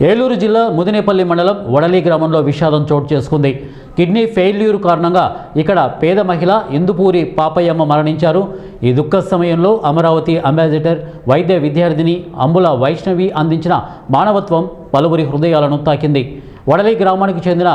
ఏలూరు జిల్లా ముదినేపల్లి మండలం వడలి గ్రామంలో విషాదం చోటు చేసుకుంది. కిడ్నీ ఫెయిల్యూర్ కారణంగా ఇక్కడ పేద మహిళ ఇందుపూరి పాపయ్యమ్మ మరణించారు. ఈ దుఃఖ సమయంలో అమరావతి అంబాసిడర్ వైద్య విద్యార్థిని అంబుల వైష్ణవి అందించిన మానవత్వం పలువురి హృదయాలను తాకింది. వడలి గ్రామానికి చెందిన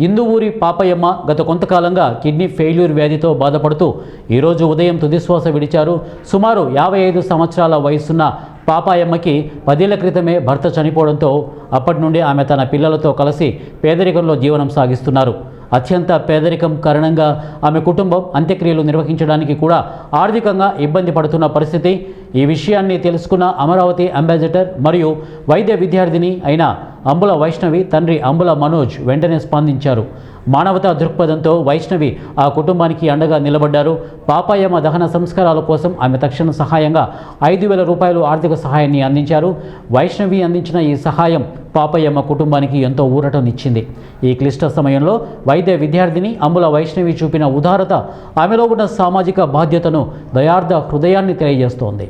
ఇందువూరి పాపయ్యమ్మ గత కొంతకాలంగా కిడ్నీ ఫెయిల్యూర్ వ్యాధితో బాధపడుతూ ఈరోజు ఉదయం తుదిశ్వాస విడిచారు. సుమారు 55 సంవత్సరాల వయసున్న పాపయ్యమ్మకి 10 ఏళ్ల క్రితమే భర్త చనిపోవడంతో అప్పటి నుండి ఆమె తన పిల్లలతో కలిసి పేదరికంలో జీవనం సాగిస్తున్నారు. అత్యంత పేదరికం కారణంగా ఆమె కుటుంబం అంత్యక్రియలు నిర్వహించడానికి కూడా ఆర్థికంగా ఇబ్బంది పడుతున్న పరిస్థితి. ఈ విషయాన్ని తెలుసుకున్న అమరావతి అంబాసిడర్ మరియు వైద్య విద్యార్థిని అయిన అంబుల వైష్ణవి తండ్రి అంబుల మనోజ్ వెంటనే స్పందించారు. మానవతా దృక్పథంతో వైష్ణవి ఆ కుటుంబానికి అండగా నిలబడ్డారు. పాపయ్యమ్మ దహన సంస్కారాల కోసం ఆమె తక్షణ సహాయంగా 5,000 రూపాయలు ఆర్థిక సహాయాన్ని అందించారు. వైష్ణవి అందించిన ఈ సహాయం పాపయ్యమ్మ కుటుంబానికి ఎంతో ఊరటనిచ్చింది. ఈ క్లిష్ట సమయంలో వైద్య విద్యార్థిని అంబుల వైష్ణవి చూపిన ఉదారత ఆమెలో ఉన్న సామాజిక బాధ్యతను దయార్థ హృదయాన్ని తెలియజేస్తోంది.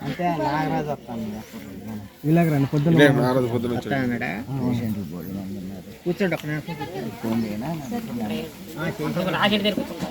అంటే నాగరాజు వస్తాను కూర్చోండి.